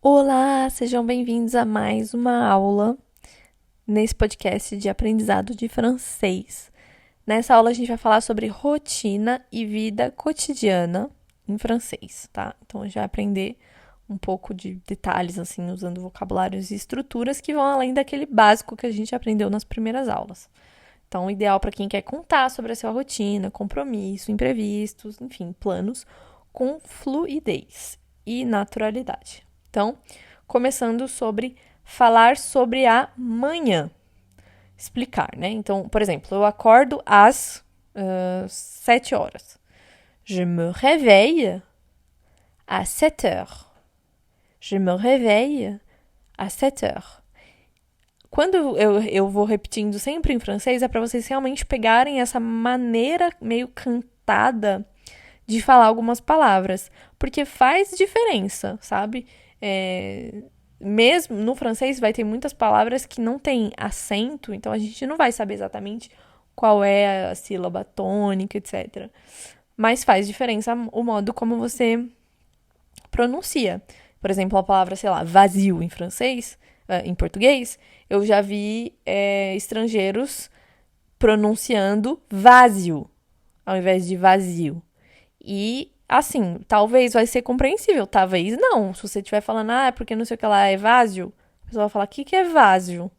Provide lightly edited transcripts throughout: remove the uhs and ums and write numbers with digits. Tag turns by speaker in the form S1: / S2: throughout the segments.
S1: Olá, sejam bem-vindos a mais uma aula nesse podcast de aprendizado de francês. Nessa aula a gente vai falar sobre rotina e vida cotidiana em francês, tá? Então a gente vai aprender um pouco de detalhes, assim, usando vocabulários e estruturas que vão além daquele básico que a gente aprendeu nas primeiras aulas. Então, o ideal para quem quer contar sobre a sua rotina, compromisso, imprevistos, enfim, planos com fluidez e naturalidade. Então, começando sobre falar sobre a manhã. Explicar, né? Então, por exemplo, eu acordo às 7 horas. Je me réveille à 7 heures. Je me réveille à 7 heures. Quando eu vou repetindo sempre em francês, é para vocês realmente pegarem essa maneira meio cantada de falar algumas palavras, porque faz diferença, sabe? Mesmo no francês vai ter muitas palavras que não tem acento, então a gente não vai saber exatamente qual é a sílaba tônica, etc. Mas faz diferença o modo como você pronuncia. Por exemplo, a palavra, sei lá, vazio em francês, em português, eu já vi estrangeiros pronunciando vazio ao invés de vazio. E, assim, talvez vai ser compreensível, talvez não. Se você estiver falando, é porque não sei o que lá é vazio, a pessoa vai falar, o que é vazio?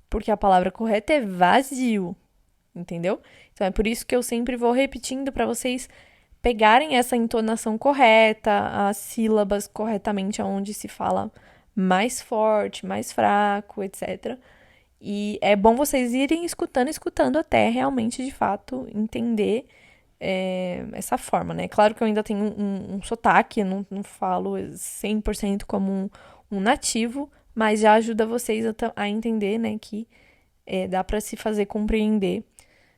S1: Porque a palavra correta é vazio, entendeu? Então é por isso que eu sempre vou repetindo para vocês pegarem essa entonação correta, as sílabas corretamente onde se fala mais forte, mais fraco, etc. E é bom vocês irem escutando até realmente, de fato, entender essa forma, né? Claro que eu ainda tenho um sotaque, eu não falo 100% como um nativo, mas já ajuda vocês a entender, né, que dá para se fazer compreender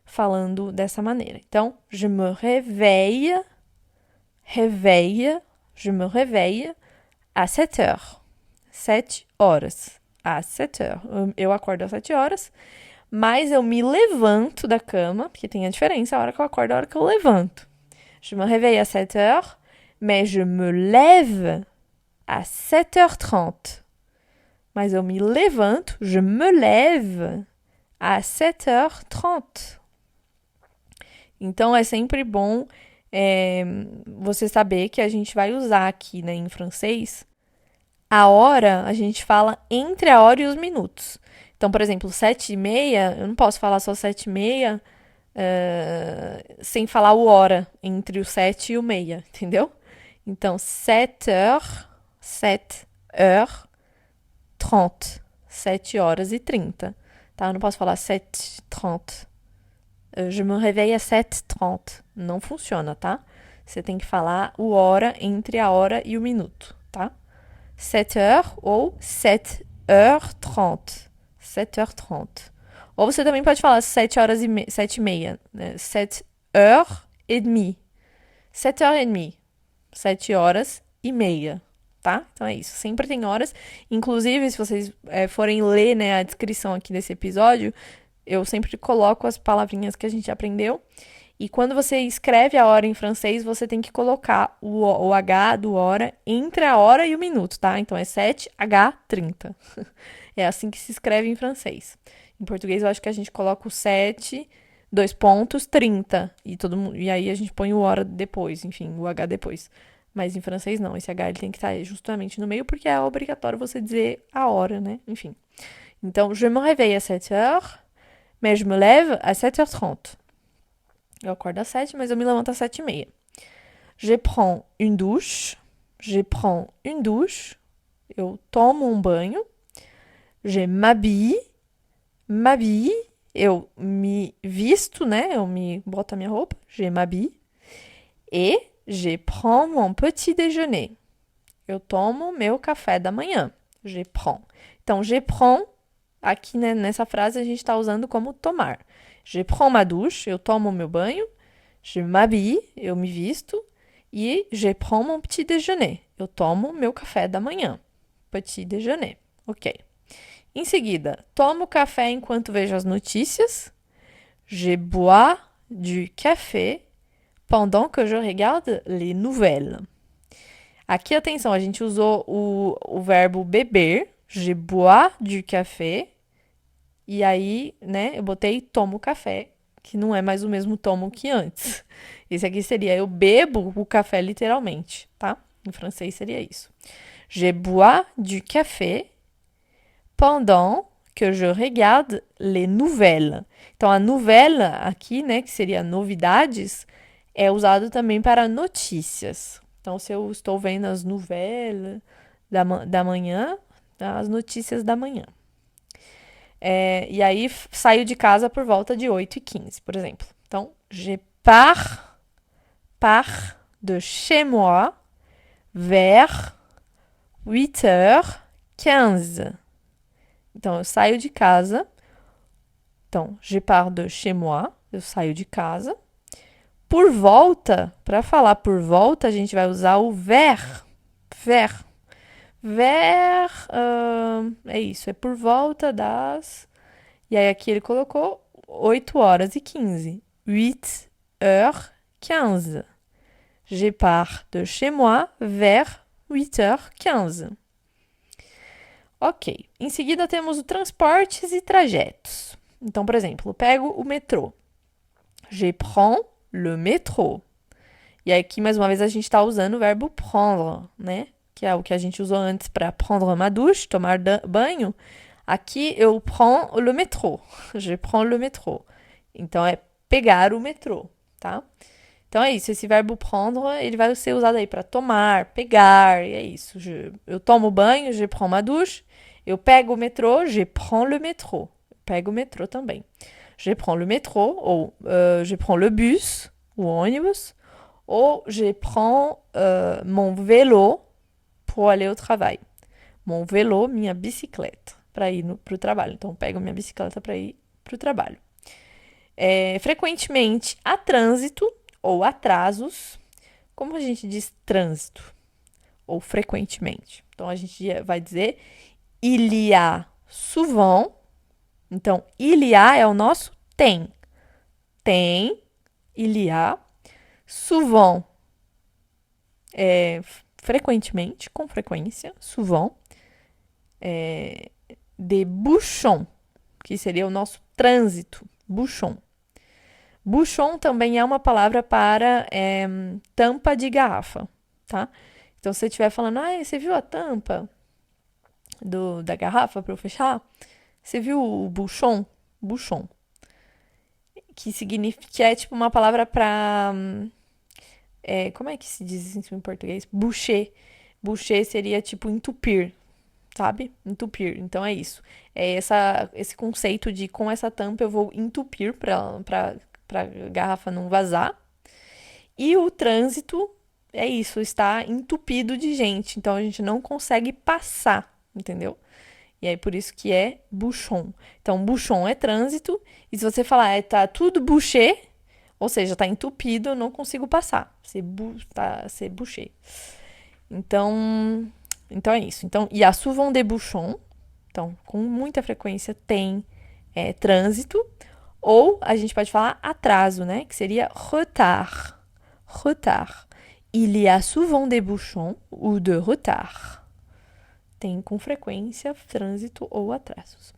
S1: falando dessa maneira. Então, je me réveille, réveille, je me réveille à 7 heures. 7 horas. Às 7 heures. Eu acordo às 7 horas, mas eu me levanto da cama, porque tem a diferença a hora que eu acordo e a hora que eu levanto. Je me réveille à 7 heures, mais je me lève à 7h30. Mas eu me levanto, je me lève à 7h30. Então é sempre bom você saber que a gente vai usar aqui, né, em francês, a hora a gente fala entre a hora e os minutos. Então, por exemplo, 7h30, eu não posso falar só 7h30 sem falar o hora entre o 7 e o meia, entendeu? Então, 7 heures, 7 heures 30. 7 horas e 30. Tá? Eu não posso falar 7h30. Je me réveille à 7h30. Não funciona, tá? Você tem que falar o hora entre a hora e o minuto, tá? 7 heures ou 7 heures 30. 7 heures 30. Ou você também pode falar 7 horas e 7h30, né? 7 heures et demie. 7 heures et demie. 7 horas e meia, tá? Então é isso. Sempre tem horas. Inclusive, se vocês forem ler, né, a descrição aqui desse episódio, eu sempre coloco as palavrinhas que a gente aprendeu. E quando você escreve a hora em francês, você tem que colocar o H do hora entre a hora e o minuto, tá? Então é 7h30. É assim que se escreve em francês. Em português, eu acho que a gente coloca o 7, 2 pontos, 30. E aí a gente põe o hora depois, enfim, o H depois. Mas em francês não, esse H ele tem que estar justamente no meio, porque é obrigatório você dizer a hora, né? Enfim. Então, je me réveille à 7 heures, mais je me lève à 7h30. Eu acordo às 7, mas eu me levanto às 7h30. Je prends une douche. Je prends une douche. Eu tomo um banho. Je m'habille. M'habille. Eu me visto, né? Eu me boto a minha roupa. Je m'habille. Et je prends mon petit déjeuner. Eu tomo meu café da manhã. Je prends. Então, je prends, aqui né, nessa frase a gente está usando como tomar. Je prends ma douche, eu tomo meu banho. Je m'habille, eu me visto. E je prends mon petit déjeuner, eu tomo meu café da manhã. Petit déjeuner, ok. Em seguida, tomo café enquanto vejo as notícias. Je bois du café pendant que je regarde les nouvelles. Aqui, atenção, a gente usou o verbo beber, je bois du café, e aí, né, eu botei tomo café, que não é mais o mesmo tomo que antes. Esse aqui seria eu bebo o café literalmente, tá? Em francês seria isso. Je bois du café pendant que je regarde les nouvelles. Então, a novela aqui, né, que seria novidades, é usado também para notícias. Então, se eu estou vendo as novelas da manhã, as notícias da manhã. E aí, saio de casa por volta de 8h15, por exemplo. Então, je pars de chez moi vers 8h15. Então, eu saio de casa. Então, je pars de chez moi. Eu saio de casa. Por volta, para falar por volta, a gente vai usar o vers. Vers. Vers. É isso, é por volta das. E aí, aqui ele colocou 8h15. 8h15. Je pars de chez moi vers 8h15. Ok. Em seguida, temos o transportes e trajetos. Então, por exemplo, eu pego o metrô. Je prends le métro. E aí, aqui, mais uma vez, a gente está usando o verbo prendre, né? Que é o que a gente usou antes para prendre ma douche, tomar banho. Aqui, eu prends le métro. Je prends le métro. Então, é pegar o metrô, tá? Então, é isso. Esse verbo prendre, ele vai ser usado aí para tomar, pegar, e é isso. Eu tomo banho, je prends ma douche. Eu pego o metrô, je prends le métro. Eu pego o metrô também. Je prends le métro, ou je prends le bus, o ônibus, ou je prends mon vélo pour aller au travail. Mon vélo, minha bicicleta, para ir para o trabalho. Então, eu pego minha bicicleta para ir para o trabalho. Frequentemente, há trânsito ou atrasos. Como a gente diz trânsito? Ou frequentemente? Então, a gente vai dizer il y a souvent. Então, il y a é o nosso tem. Tem, il y a. Souvent é frequentemente, com frequência. Souvent. De bouchon, que seria o nosso trânsito. Bouchon. Bouchon também é uma palavra para tampa de garrafa, tá? Então, se você estiver falando, você viu a tampa da garrafa para eu fechar? Você viu o bouchon? Bouchon. Que significa, que é tipo uma palavra para... como é que se diz isso em português? Boucher. Boucher seria tipo entupir, sabe? Entupir. Então é isso. É esse conceito de com essa tampa eu vou entupir para a garrafa não vazar. E o trânsito é isso, está entupido de gente. Então a gente não consegue passar, entendeu? E aí por isso que é bouchon. Então bouchon é trânsito. E se você falar, tá tudo bouché, ou seja, tá entupido, eu não consigo passar. C'est bouché. Então é isso. Então, il y a souvent des bouchons. Então, com muita frequência tem trânsito. Ou a gente pode falar atraso, né? Que seria retard. Retard. Il y a souvent des bouchons ou de retard. Tem com frequência trânsito ou atrasos.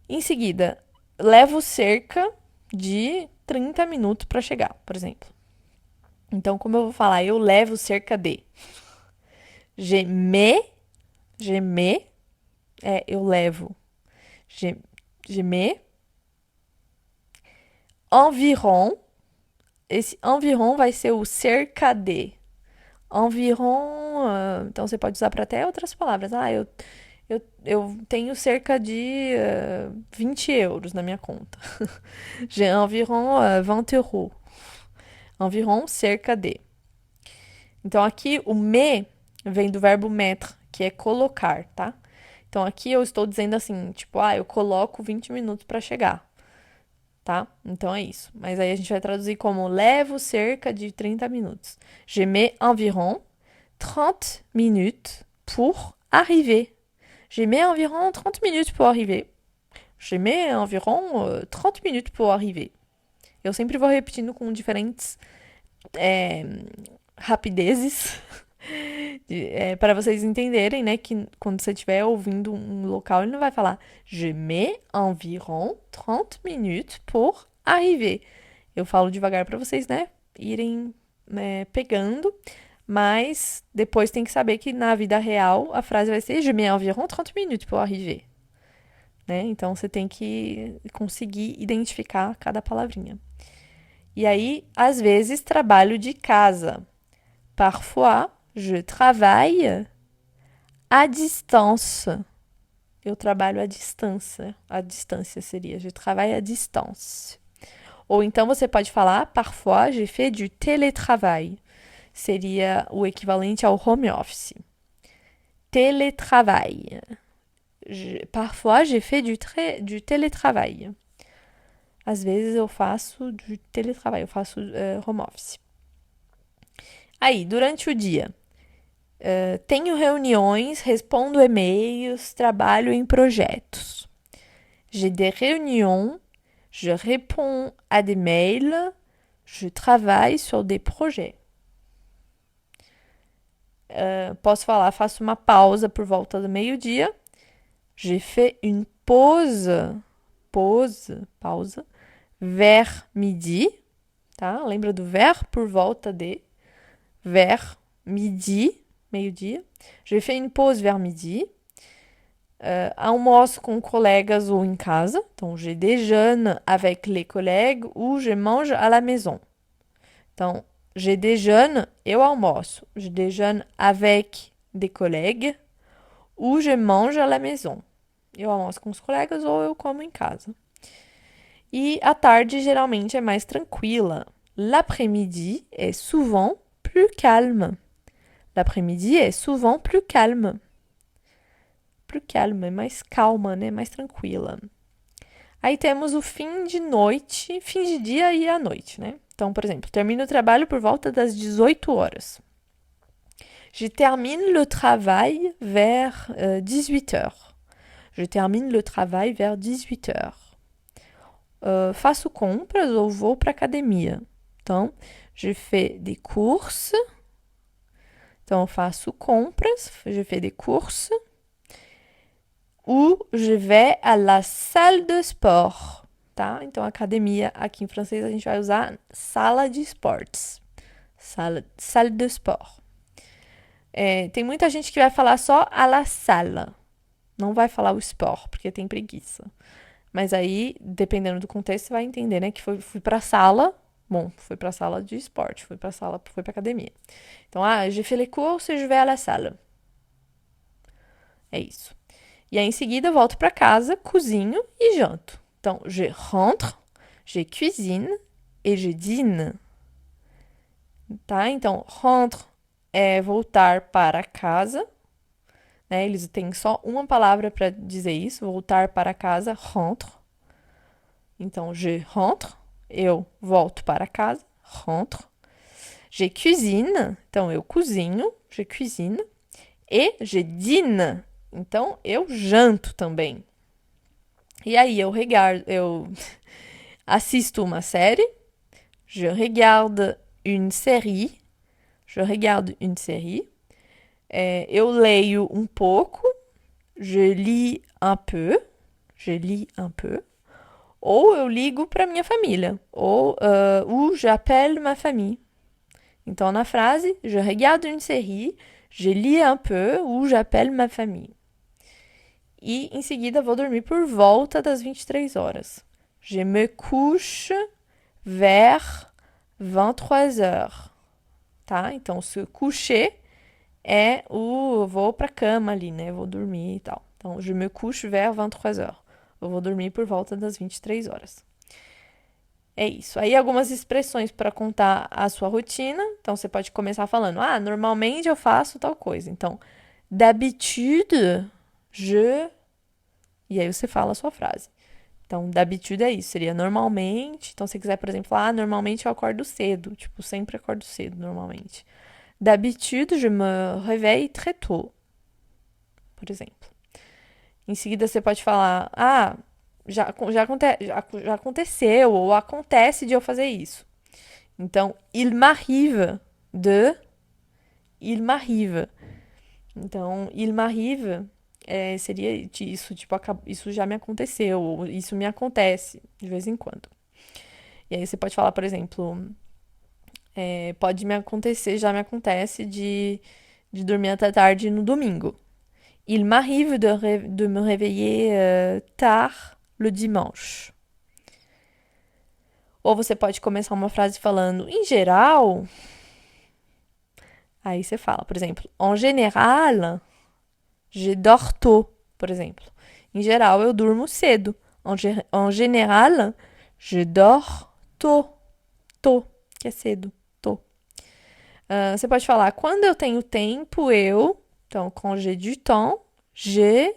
S1: Em seguida, levo cerca de 30 minutos para chegar, por exemplo. Então, como eu vou falar? Eu levo cerca de. Je mets, eu levo. Je mets. Environ. Esse environ vai ser o cerca de. Environ, então você pode usar para até outras palavras. Eu tenho cerca de 20 euros na minha conta. J'ai environ 20 euros. Environ, cerca de. Então, aqui o me vem do verbo mettre, que é colocar, tá? Então, aqui eu estou dizendo assim, tipo, eu coloco 20 minutos para chegar, tá? Então, é isso. Mas aí a gente vai traduzir como levo cerca de 30 minutos. Je mets environ 30 minutes pour arriver. Je mets environ 30 minutes pour arriver. Je mets environ 30 minutes pour arriver. Eu sempre vou repetindo com diferentes rapidezes Para vocês entenderem, né, que quando você estiver ouvindo um local, ele não vai falar Je mets environ 30 minutes pour arriver. Eu falo devagar para vocês, né, irem pegando, mas depois tem que saber que na vida real a frase vai ser Je mets environ 30 minutes pour arriver. Né? Então você tem que conseguir identificar cada palavrinha. E aí, às vezes, trabalho de casa. Parfois, je travaille à distance. Eu trabalho à distância. À distância seria je travaille à distance. Ou então você pode falar parfois j'ai fait du télétravail. Seria o equivalente ao home office. Télétravail. Parfois j'ai fait du télétravail. Às vezes eu faço do teletrabalho, eu faço home office. Aí, durante o dia, tenho reuniões, respondo e-mails, trabalho em projetos. J'ai des réunions, je réponds à des mails, je travaille sur des projets. Posso falar, faço uma pausa por volta do meio-dia. J'ai fait une pausa, pausa, vers midi, tá? Lembra do vers por volta de, vers midi, meio-dia. J'ai fait une pause vers midi. Almoço com colegas ou em casa. Então, je déjeune avec les collègues ou je mange à la maison. Então, je déjeune, eu almoço. Je déjeune avec des collègues ou je mange à la maison. Eu almoço com os colegas ou eu como em casa. E à tarde, geralmente, é mais tranquila. L'après-midi est souvent plus calme. L'après-midi est souvent plus calme. Plus calme, é mais calma, né? Mais tranquila. Aí temos o fim de noite, fim de dia e a noite, né? Então, por exemplo, termino o trabalho por volta das 18 horas. Je termine le travail vers 18 heures. Je termine le travail vers 18 heures. Faço compras ou vou para academia. Então, je fais des courses. Então, eu faço compras, je fais des courses. Ou je vais à la salle de sport. Tá? Então, academia, aqui em francês, a gente vai usar sala de esportes. Salle de sport. Tem muita gente que vai falar só à la salle. Não vai falar o sport, porque tem preguiça. Mas aí, dependendo do contexto, você vai entender, né? Que fui pra sala. Bom, fui pra sala de esporte. Fui pra academia. Então, j'ai fait les courses et je vais à la salle. É isso. E aí, em seguida, eu volto pra casa, cozinho e janto. Então, je rentre, je cuisine et je dîne. Tá? Então, rentre é voltar para casa. Né? Eles têm só uma palavra para dizer isso, voltar para casa, rentre. Então, je rentre, eu volto para casa, rentre. Je cuisine, então eu cozinho, je cuisine. E je dîne, então eu janto também. E aí eu assisto uma série, je regarde une série, je regarde une série. Eu leio um pouco, je lis un peu, je lis un peu. Ou eu ligo para minha família, ou j'appelle ma famille. Então, na frase, je regarde une série, je lis un peu, ou j'appelle ma famille. E em seguida vou dormir por volta das 23 horas. Je me couche vers 23 heures. Tá? Então, se coucher é vou pra cama ali, né? Vou dormir e tal. Então, je me couche vers 23 heures. Eu vou dormir por volta das 23 horas. É isso. Aí algumas expressões para contar a sua rotina. Então, você pode começar falando, normalmente eu faço tal coisa. Então, d'habitude, je... E aí você fala a sua frase. Então, d'habitude é isso. Seria normalmente. Então, se você quiser, por exemplo, falar, normalmente eu acordo cedo. Tipo, sempre acordo cedo, normalmente. D'habitude, je me réveille très tôt. Por exemplo. Em seguida, você pode falar, já aconteceu ou acontece de eu fazer isso. Então, il m'arrive de... il m'arrive. Então, il m'arrive seria isso, tipo, isso já me aconteceu, ou isso me acontece de vez em quando. E aí você pode falar, por exemplo, pode me acontecer, já me acontece de dormir até tarde no domingo. Il m'arrive de me réveiller tard le dimanche. Ou você pode começar uma frase falando, em geral. Aí você fala, por exemplo, en général, je dors tôt, por exemplo. Em geral, eu durmo cedo. En général, je dors tôt. Tôt, que é cedo. Tôt. Você pode falar, quando eu tenho tempo, eu. Então, quand j'ai du temps, j'ai.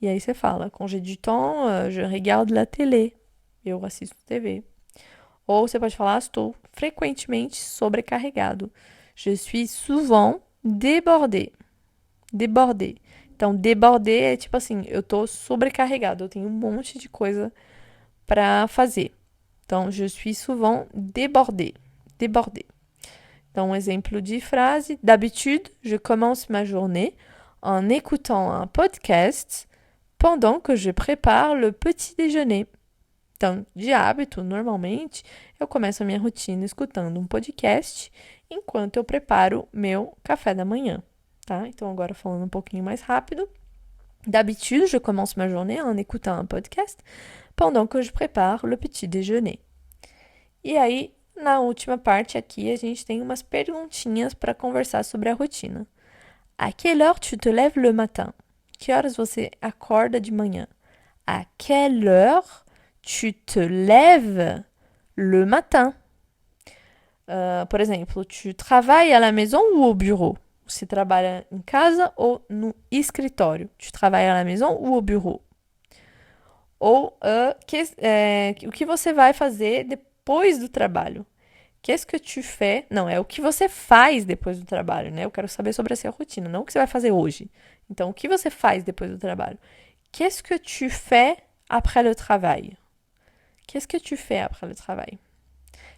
S1: E aí você fala, quand j'ai du temps, je regarde la télé. Eu assisto TV. Ou você pode falar, estou frequentemente sobrecarregado. Je suis souvent débordé. Débordé. Então, débordé é tipo assim, eu tô sobrecarregado, eu tenho um monte de coisa para fazer. Então, je suis souvent débordé. Débordé. Então, um exemplo de frase. D'habitude, je commence ma journée en écoutant un podcast pendant que je prépare le petit déjeuner. Então, de hábito, normalmente, eu começo a minha rotina escutando um podcast enquanto eu preparo meu café da manhã, tá? Então, agora falando um pouquinho mais rápido. D'habitude, je commence ma journée en écoutant un podcast pendant que je prépare le petit déjeuner. E aí, na última parte aqui, a gente tem umas perguntinhas para conversar sobre a rotina. À quelle heure tu te lèves le matin? Que horas você acorda de manhã? À quelle heure tu te lèves le matin? Por exemplo, tu travailles à la maison ou au bureau? Você trabalha em casa ou no escritório? Tu travailles à la maison ou au bureau? Ou o que você vai fazer depois do trabalho? Qu'est-ce que tu fais? Não, é o que você faz depois do trabalho, né? Eu quero saber sobre a sua rotina, não o que você vai fazer hoje. Então, o que você faz depois do trabalho? Qu'est-ce que tu fais après le travail? Qu'est-ce que tu fais après le travail?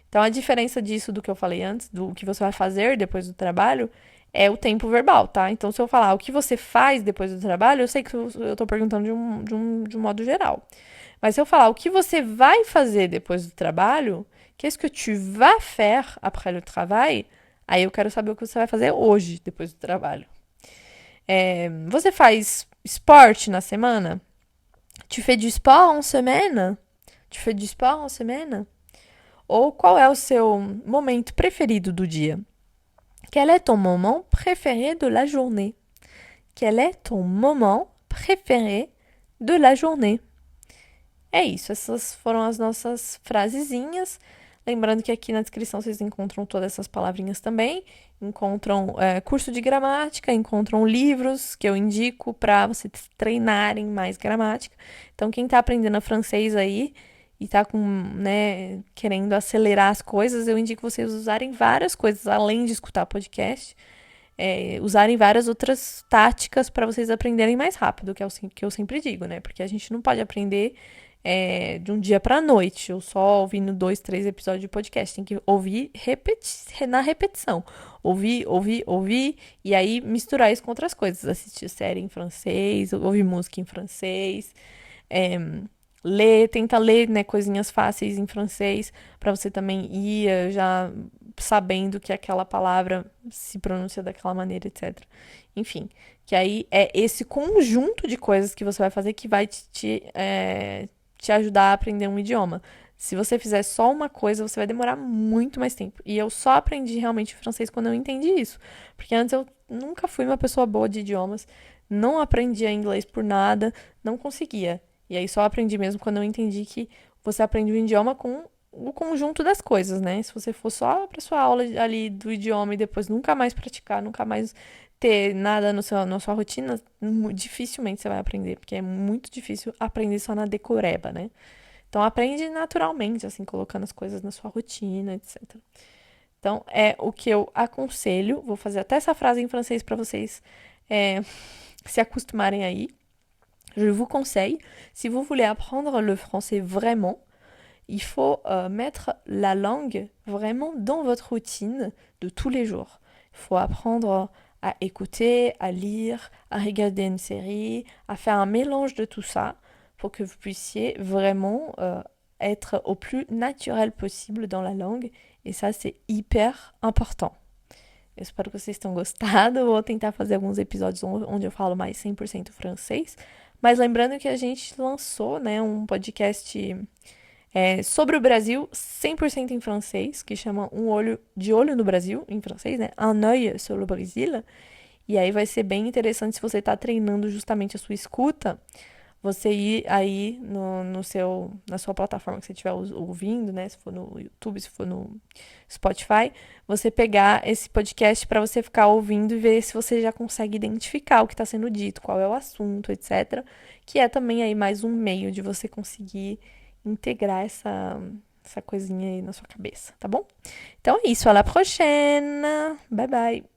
S1: Então, a diferença disso do que eu falei antes, do que você vai fazer depois do trabalho, é o tempo verbal, tá? Então, se eu falar o que você faz depois do trabalho, eu sei que eu tô perguntando de um modo geral. Mas se eu falar o que você vai fazer depois do trabalho, qu'est-ce que tu vas faire après le travail? Aí eu quero saber o que você vai fazer hoje, depois do trabalho. Você faz esporte na semana? Tu fais du sport en semaine? Tu fais du sport en semaine? Ou qual é o seu momento preferido do dia? Quel est ton moment préféré de la journée? Quel est ton moment préféré de la journée? É isso, essas foram as nossas frasezinhas. Lembrando que aqui na descrição vocês encontram todas essas palavrinhas também. Encontram curso de gramática, encontram livros que eu indico para vocês treinarem mais gramática. Então, quem está aprendendo francês aí e tá querendo acelerar as coisas, eu indico vocês usarem várias coisas, além de escutar podcast, usarem várias outras táticas para vocês aprenderem mais rápido, que é o que eu sempre digo, né? Porque a gente não pode aprender de um dia pra noite, ou só ouvindo 2, 3 episódios de podcast. Tem que ouvir na repetição. Ouvir, e aí misturar isso com outras coisas. Assistir série em francês, ouvir música em francês, tenta ler, né, coisinhas fáceis em francês, pra você também ir já sabendo que aquela palavra se pronuncia daquela maneira, etc. Enfim, que aí é esse conjunto de coisas que você vai fazer que vai te ajudar a aprender um idioma. Se você fizer só uma coisa, você vai demorar muito mais tempo. E eu só aprendi realmente francês quando eu entendi isso. Porque antes eu nunca fui uma pessoa boa de idiomas, não aprendia inglês por nada, não conseguia. E aí só aprendi mesmo quando eu entendi que você aprende o idioma com o conjunto das coisas, né? Se você for só pra sua aula ali do idioma e depois nunca mais praticar, nunca mais ter nada na sua rotina, dificilmente você vai aprender, porque é muito difícil aprender só na decoreba, né? Então aprende naturalmente, assim, colocando as coisas na sua rotina, etc. Então é o que eu aconselho. Vou fazer até essa frase em francês para vocês se acostumarem aí. Je vous conseille, si vous voulez apprendre le français vraiment, il faut mettre la langue vraiment dans votre routine de tous les jours. Il faut apprendre à écouter, à lire, à regarder une série, à faire un mélange de tout ça pour que vous puissiez vraiment être au plus naturel possible dans la langue. E ça, c'est hyper important. Eu espero que vocês tenham gostado. Vou tentar fazer alguns episódios onde eu falo mais 100% francês. Mas lembrando que a gente lançou, né, um podcast sobre o Brasil 100% em francês, que chama Um Olho de Olho no Brasil, em francês, né? Un œil sur le Brésil. E aí vai ser bem interessante se você está treinando justamente a sua escuta, você ir aí na sua plataforma que você estiver ouvindo, né? Se for no YouTube, se for no Spotify, você pegar esse podcast para você ficar ouvindo e ver se você já consegue identificar o que está sendo dito, qual é o assunto, etc. Que é também aí mais um meio de você conseguir integrar essa coisinha aí na sua cabeça, tá bom? Então é isso, à la prochaine! Bye bye!